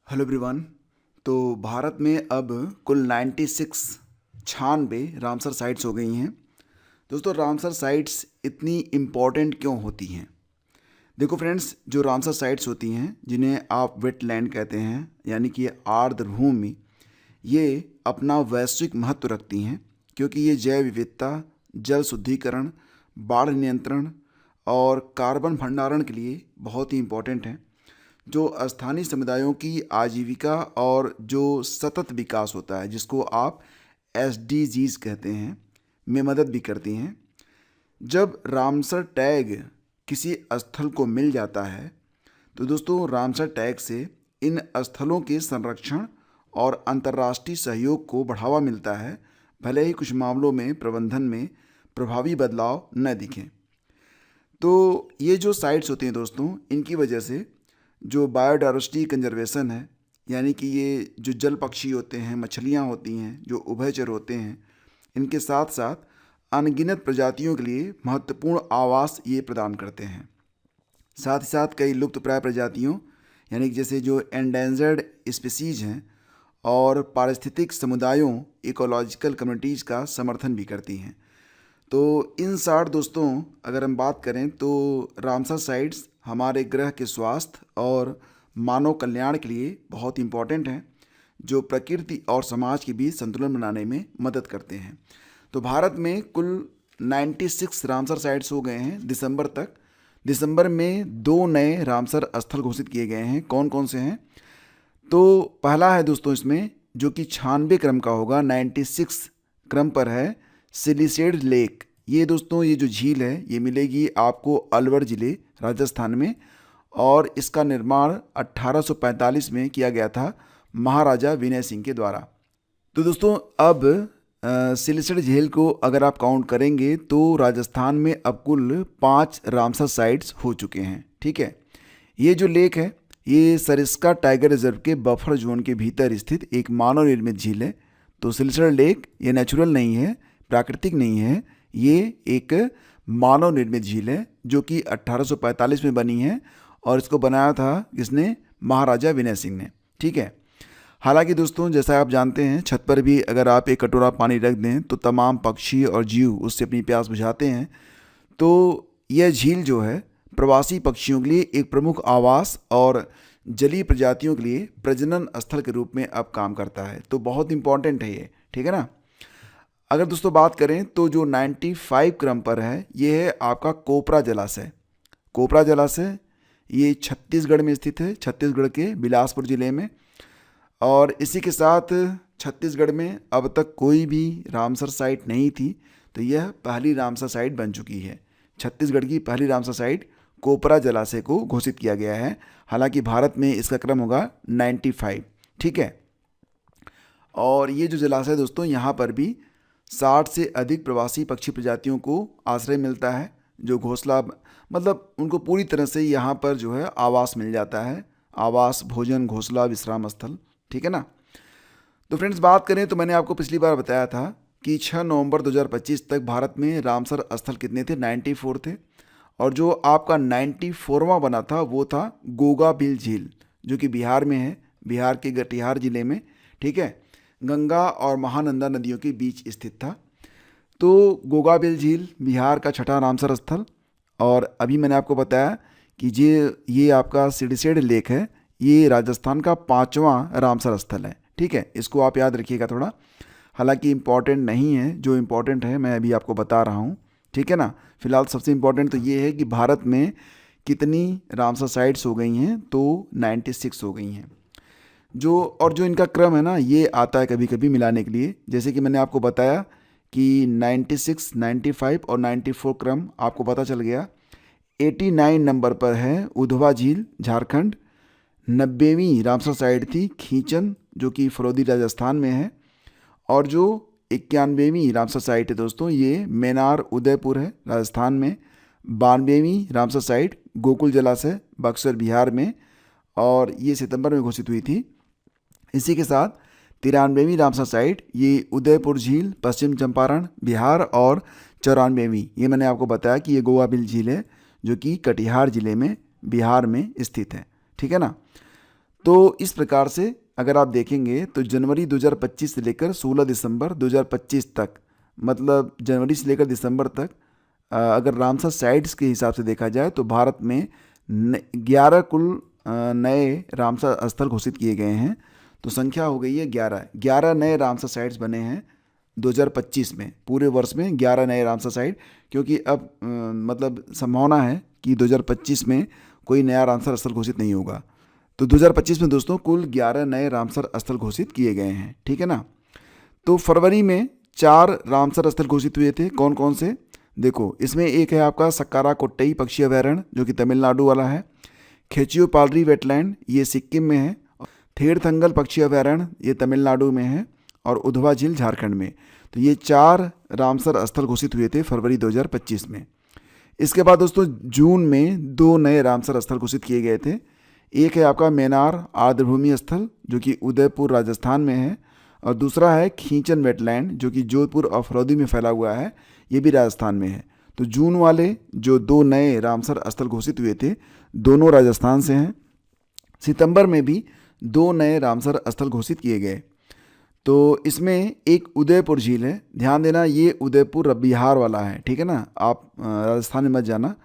Hello everyone. तो भारत में अब कुल 96 रामसर साइट्स हो गई हैं। दोस्तों, रामसर साइट्स इतनी इम्पॉर्टेंट क्यों होती हैं? देखो फ्रेंड्स, जो रामसर साइट्स होती हैं जिन्हें आप वेटलैंड कहते हैं, यानी कि आर्द्र भूमि, ये अपना वैश्विक महत्व रखती हैं क्योंकि ये जैव विविधता, जल शुद्धिकरण, बाढ़ नियंत्रण और कार्बन भंडारण के लिए बहुत ही इम्पोर्टेंट हैं, जो स्थानीय समुदायों की आजीविका और जो सतत विकास होता है, जिसको आप SDGs कहते हैं, में मदद भी करती हैं। जब रामसर टैग किसी स्थल को मिल जाता है तो दोस्तों, रामसर टैग से इन स्थलों के संरक्षण और अंतर्राष्ट्रीय सहयोग को बढ़ावा मिलता है, भले ही कुछ मामलों में प्रबंधन में प्रभावी बदलाव न दिखें। तो ये जो साइट्स होती हैं दोस्तों, इनकी वजह से जो बायोडाइवर्सिटी कंजर्वेशन है, यानी कि ये जो जल पक्षी होते हैं, मछलियाँ होती हैं, जो उभयचर होते हैं, इनके साथ साथ अनगिनत प्रजातियों के लिए महत्वपूर्ण आवास ये प्रदान करते हैं। साथ ही साथ कई लुप्तप्राय प्रजातियों, यानी कि जैसे जो एंडेंजर्ड स्पीसीज हैं, और पारिस्थितिक समुदायों, इकोलॉजिकल कम्युनिटीज़ का समर्थन भी करती हैं। तो इन शार्ट दोस्तों, अगर हम बात करें तो रामसर साइट्स हमारे ग्रह के स्वास्थ्य और मानव कल्याण के लिए बहुत इंपॉर्टेंट हैं, जो प्रकृति और समाज के बीच संतुलन बनाने में मदद करते हैं। तो भारत में कुल 96 रामसर साइट्स हो गए हैं दिसंबर तक। दिसंबर में 2 नए रामसर स्थल घोषित किए गए हैं। कौन कौन से हैं? तो पहला है दोस्तों इसमें, जो कि 96 क्रम का होगा, 96 क्रम पर है सिलिसेड लेक। ये दोस्तों, ये जो झील है ये मिलेगी आपको अलवर ज़िले, राजस्थान में, और इसका निर्माण 1845 में किया गया था महाराजा विनय सिंह के द्वारा। तो दोस्तों, अब सिलिसेड झील को अगर आप काउंट करेंगे तो राजस्थान में अब कुल 5 रामसर साइट्स हो चुके हैं। ठीक है, ये जो लेक है ये सरिस्का टाइगर रिजर्व के बफर जोन के भीतर स्थित एक मानव निर्मित झील है। तो सिलिसेड लेक ये नेचुरल नहीं है, प्राकृतिक नहीं है, ये एक मानव निर्मित झील है जो कि 1845 में बनी है, और इसको बनाया था किसने? महाराजा विनय सिंह ने। ठीक है, हालांकि दोस्तों, जैसा आप जानते हैं, छत पर भी अगर आप एक कटोरा पानी रख दें तो तमाम पक्षी और जीव उससे अपनी प्यास बुझाते हैं। तो यह झील जो है प्रवासी पक्षियों के लिए एक प्रमुख आवास और जलीय प्रजातियों के लिए प्रजनन स्थल के रूप में अब काम करता है। तो बहुत इंपॉर्टेंट है ये, ठीक है ना। अगर दोस्तों बात करें तो जो 95 क्रम पर है ये है आपका कोपरा जलाशय। कोपरा जलाशय ये छत्तीसगढ़ में स्थित है, छत्तीसगढ़ के बिलासपुर ज़िले में। और इसी के साथ छत्तीसगढ़ में अब तक कोई भी रामसर साइट नहीं थी, तो यह पहली रामसर साइट बन चुकी है। छत्तीसगढ़ की पहली रामसर साइट कोपरा जलाशय को घोषित किया गया है। हालांकि भारत में इसका क्रम होगा 95। ठीक है, और ये जो जलाशय दोस्तों, यहाँ पर भी 60 से अधिक प्रवासी पक्षी प्रजातियों को आश्रय मिलता है, जो घोंसला, मतलब उनको पूरी तरह से यहाँ पर जो है आवास मिल जाता है। आवास, भोजन, घोंसला, विश्राम स्थल। ठीक है ना। तो फ्रेंड्स, बात करें तो मैंने आपको पिछली बार बताया था कि 6 नवंबर 2025 तक भारत में रामसर स्थल कितने थे? 94 थे। और जो आपका 94वां बना था वो था गोगाबिल झील, जो कि बिहार में है, बिहार के कटिहार जिले में। ठीक है, गंगा और महानंदा नदियों के बीच स्थित था। तो गोगाबिल झील बिहार का 6ठा रामसर स्थल। और अभी मैंने आपको बताया कि ये आपका सिलिसेड लेक है, ये राजस्थान का 5वां रामसर स्थल है। ठीक है, इसको आप याद रखिएगा थोड़ा। हालांकि इम्पॉर्टेंट नहीं है, जो इम्पॉर्टेंट है मैं अभी आपको बता रहा हूँ। ठीक है ना। फिलहाल सबसे इम्पॉर्टेंट तो ये है कि भारत में कितनी रामसर साइट्स हो गई हैं? तो 96 हो गई हैं। जो इनका क्रम है ना, ये आता है कभी कभी मिलाने के लिए। जैसे कि मैंने आपको बताया कि 96, 95 और 94 क्रम आपको पता चल गया। 89 नंबर पर है उधवा झील, झारखंड। 90वीं रामसर साइट थी खींचन, जो कि फरोदी राजस्थान में है। और जो 91वीं रामसर साइट है दोस्तों, ये मेनार उदयपुर है, राजस्थान में। 92वीं रामसर साइट गोकुल जलाशय, बक्सर, बिहार में, और ये सितंबर में घोषित हुई थी। इसी के साथ 93वीं रामसर साइट ये उदयपुर झील, पश्चिम चंपारण, बिहार। और 94वीं, ये मैंने आपको बताया कि ये गोगाबिल झील है, जो कि कटिहार जिले में, बिहार में स्थित है। ठीक है ना। तो इस प्रकार से अगर आप देखेंगे तो जनवरी 2025 से लेकर 16 दिसंबर 2025 तक, मतलब जनवरी से लेकर दिसंबर तक अगर रामसर साइट्स के हिसाब से देखा जाए तो भारत में 11 कुल नए रामसर स्थल घोषित किए गए हैं। तो संख्या हो गई है 11 नए रामसर साइट्स बने हैं 2025 में। पूरे वर्ष में 11 नए रामसर साइट, क्योंकि अब मतलब संभावना है कि 2025 में कोई नया रामसर स्थल घोषित नहीं होगा। तो 2025 में दोस्तों कुल 11 नए रामसर स्थल घोषित किए गए हैं, ठीक है ना। तो फरवरी में 4 रामसर स्थल घोषित हुए थे। कौन कौन से? देखो, इसमें एक है आपका सक्कारा कोट्टई पक्षी अभयारण्य जो कि तमिलनाडु वाला है, खेचियोपालरी वेटलैंड ये सिक्किम में है, थेरथंगल पक्षी अभयारण्य ये तमिलनाडु में है, और उधवा झील झारखंड में। तो ये 4 रामसर स्थल घोषित हुए थे फरवरी 2025 में। इसके बाद दोस्तों जून में 2 नए रामसर स्थल घोषित किए गए थे। एक है आपका मेनार आर्द्रभूमि स्थल जो कि उदयपुर राजस्थान में है, और दूसरा है खींचन वेटलैंड जो कि जोधपुर और फरौदी में फैला हुआ है, ये भी राजस्थान में है। तो जून वाले जो 2 नए रामसर स्थल घोषित हुए थे दोनों राजस्थान से हैं। सितंबर में भी 2 नए रामसर स्थल घोषित किए गए। तो इसमें एक उदयपुर झील है, ध्यान देना ये उदयपुर बिहार वाला है, ठीक है ना, आप राजस्थान में मत जाना।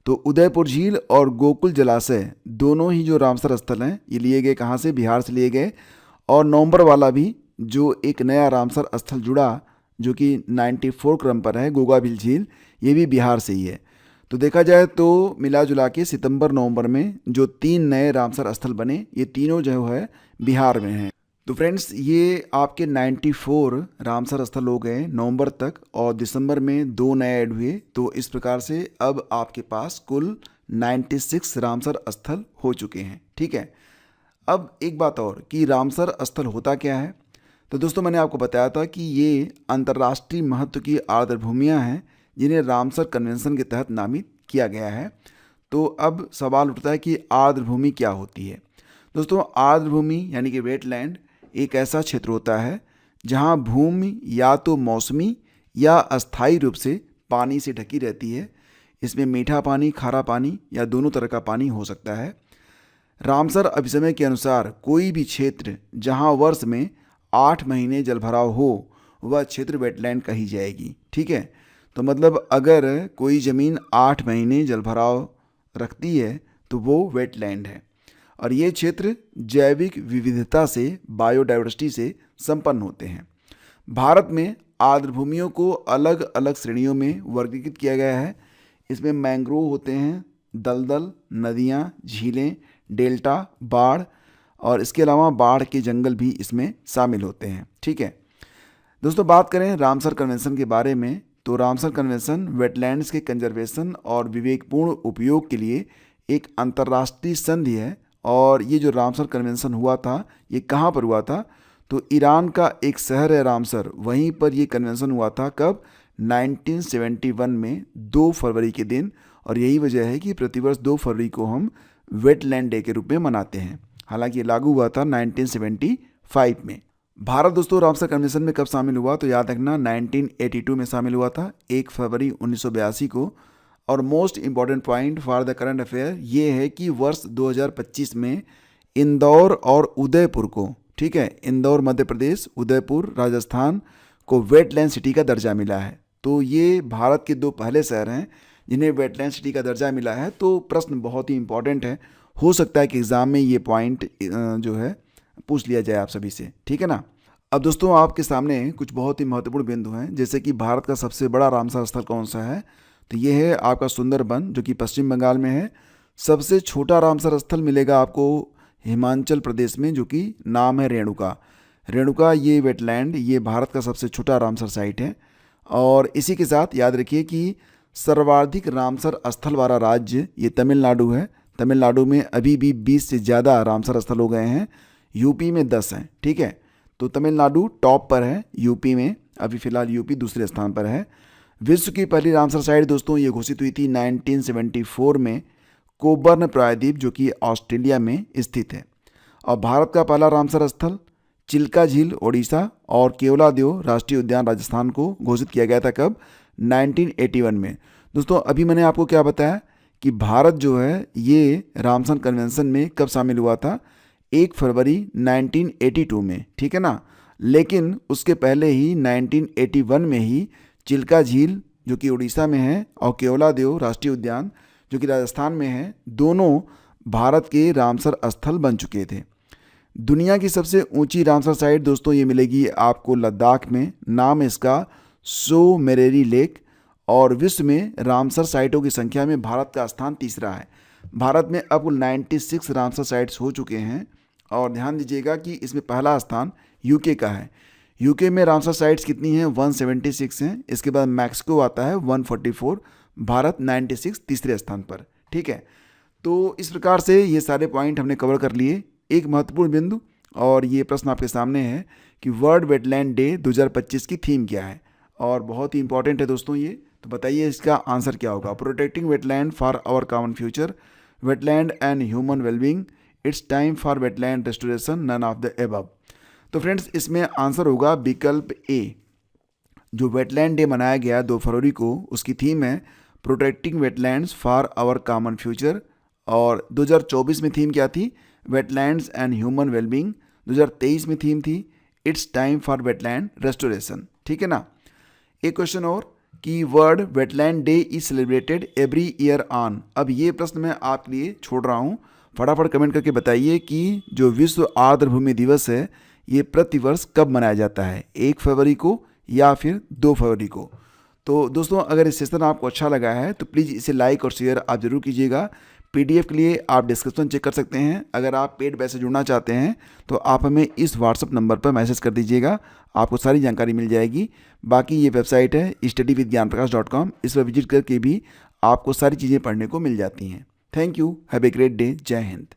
तो उदयपुर झील और गोकुल जलाशय दोनों ही जो रामसर स्थल हैं ये लिए गए कहाँ से? बिहार से लिए गए। और नवंबर वाला भी जो एक नया रामसर स्थल जुड़ा जो कि 94 क्रम पर है, गोगाबिल झील, ये भी बिहार से ही है। तो देखा जाए तो मिला जुला के सितंबर नवंबर में जो 3 नए रामसर स्थल बने ये तीनों जो है बिहार में हैं। तो फ्रेंड्स ये आपके 94 रामसर स्थल हो गए नवंबर तक, और दिसंबर में 2 नए ऐड हुए। तो इस प्रकार से अब आपके पास कुल 96 रामसर स्थल हो चुके हैं, ठीक है। अब एक बात और कि रामसर स्थल होता क्या है। तो दोस्तों मैंने आपको बताया था कि ये अंतर्राष्ट्रीय महत्व की आर्द्रभूमियाँ हैं जिन्हें रामसर कन्वेंशन के तहत नामित किया गया है। तो अब सवाल उठता है कि आर्द्रभूमि क्या होती है। दोस्तों आर्द्रभूमि यानी कि वेटलैंड एक ऐसा क्षेत्र होता है जहाँ भूमि या तो मौसमी या अस्थायी रूप से पानी से ढकी रहती है। इसमें मीठा पानी, खारा पानी या दोनों तरह का पानी हो सकता है। रामसर अभिसमय के अनुसार कोई भी क्षेत्र जहाँ वर्ष में 8 महीने जलभराव हो वह क्षेत्र वेटलैंड कही जाएगी, ठीक है। तो मतलब अगर कोई ज़मीन 8 महीने जलभराव रखती है तो वो वेटलैंड है। और ये क्षेत्र जैविक विविधता से, बायोडाइवर्सिटी से संपन्न होते हैं। भारत में आर्द्रभूमियों को अलग अलग श्रेणियों में वर्गीकृत किया गया है। इसमें मैंग्रोव होते हैं, दलदल, नदियाँ, झीलें, डेल्टा, बाढ़, और इसके अलावा बाढ़ के जंगल भी इसमें शामिल होते हैं, ठीक है। दोस्तों बात करें रामसर कन्वेंशन के बारे में, तो रामसर कन्वेंशन वेटलैंड्स के कंजर्वेशन और विवेकपूर्ण उपयोग के लिए एक अंतर्राष्ट्रीय संधि है। और ये जो रामसर कन्वेंशन हुआ था ये कहाँ पर हुआ था? तो ईरान का एक शहर है रामसर, वहीं पर ये कन्वेंशन हुआ था। कब? 1971 में 2 फरवरी के दिन। और यही वजह है कि प्रतिवर्ष 2 फरवरी को हम वेटलैंड डे के रूप में मनाते हैं। हालांकि ये लागू हुआ था 1975 में। भारत दोस्तों रामसर कन्वेंशन में कब शामिल हुआ? तो याद रखना 1982 में शामिल हुआ था, 1 फरवरी 1982 को। और most important point for the current affair ये है कि वर्ष 2025 में इंदौर और उदयपुर को, ठीक है, इंदौर मध्य प्रदेश, उदयपुर राजस्थान को वेटलैंड सिटी का दर्जा मिला है। तो ये भारत के 2 पहले शहर हैं जिन्हें वेटलैंड सिटी का दर्जा मिला है। तो प्रश्न बहुत ही इंपॉर्टेंट है, हो सकता है कि एग्ज़ाम में ये पॉइंट जो है पूछ लिया जाए आप सभी से, ठीक है ना। अब दोस्तों आपके सामने कुछ बहुत ही महत्वपूर्ण बिंदु हैं, जैसे कि भारत का सबसे बड़ा रामसर स्थल कौन सा है? तो ये है आपका सुंदरबन जो कि पश्चिम बंगाल में है। सबसे छोटा रामसर स्थल मिलेगा आपको हिमाचल प्रदेश में, जो कि नाम है रेणुका। रेणुका ये वेटलैंड, ये भारत का सबसे छोटा रामसर साइट है। और इसी के साथ याद रखिए कि सर्वाधिक रामसर स्थल वाला राज्य ये तमिलनाडु है। तमिलनाडु में अभी भी 20 से ज़्यादा रामसर स्थल हो गए हैं। यूपी में 10 हैं, ठीक है। तो तमिलनाडु टॉप पर है यूपी में, अभी फ़िलहाल यूपी दूसरे स्थान पर है। विश्व की पहली रामसर साइट दोस्तों ये घोषित हुई थी 1974 में कोबर्न प्रायद्वीप जो कि ऑस्ट्रेलिया में स्थित है। और भारत का पहला रामसर स्थल चिल्का झील ओडिशा और केवलादेव राष्ट्रीय उद्यान राजस्थान को घोषित किया गया था। कब? 1981 में। दोस्तों अभी मैंने आपको क्या बताया कि भारत जो है ये रामसर कन्वेंशन में कब शामिल हुआ था? 1 फरवरी 1982 में, ठीक है ना। लेकिन उसके पहले ही 1981 में ही चिल्का झील जो कि उड़ीसा में है और केवलादेव राष्ट्रीय उद्यान जो कि राजस्थान में है, दोनों भारत के रामसर स्थल बन चुके थे। दुनिया की सबसे ऊंची रामसर साइट दोस्तों ये मिलेगी आपको लद्दाख में, नाम इसका सो मेरेरी लेक, और विश्व में रामसर साइटों की संख्या में भारत का स्थान तीसरा है। भारत में अब कुल 96 रामसर साइट्स हो चुके हैं और ध्यान दीजिएगा कि इसमें पहला स्थान यूके का है। यूके में रामसर साइट्स कितनी हैं? 176 हैं। इसके बाद मैक्सिको आता है 144, भारत 96 तीसरे स्थान पर, ठीक है। तो इस प्रकार से ये सारे पॉइंट हमने कवर कर लिए। एक महत्वपूर्ण बिंदु और ये प्रश्न आपके सामने है कि वर्ल्ड वेटलैंड डे 2025 की थीम क्या है, और बहुत ही इंपॉर्टेंट है दोस्तों ये। तो बताइए इसका आंसर क्या होगा। Protecting wetland for our common future, wetland and human wellbeing, it's time for wetland restoration, none of the above. तो फ्रेंड्स इसमें आंसर होगा विकल्प ए। जो वेटलैंड डे मनाया गया 2 फरवरी को, उसकी थीम है protecting wetlands for our common future. और 2024 में थीम क्या थी? Wetlands and human wellbeing. 2023 में थीम थी it's time for wetland restoration, ठीक है ना। एक क्वेश्चन और कि world wetland day is celebrated every year on. अब ये प्रश्न मैं आपके लिए छोड़ रहा हूँ, फटाफट कमेंट करके बताइए कि जो विश्व आर्द्र भूमि दिवस है ये प्रतिवर्ष कब मनाया जाता है, 1 फरवरी को या फिर 2 फरवरी को। तो दोस्तों अगर इस सेशन आपको अच्छा लगा है तो प्लीज़ इसे लाइक और शेयर आप ज़रूर कीजिएगा। PDF के लिए आप डिस्क्रिप्शन चेक कर सकते हैं। अगर आप पेड बैच से जुड़ना चाहते हैं तो आप हमें इस व्हाट्सअप नंबर पर मैसेज कर दीजिएगा, आपको सारी जानकारी मिल जाएगी। बाकी ये वेबसाइट है studyvithgyanprakash.com, इस पर विजिट करके भी आपको सारी चीज़ें पढ़ने को मिल जाती हैं। Thank you, have a great day, जय हिंद।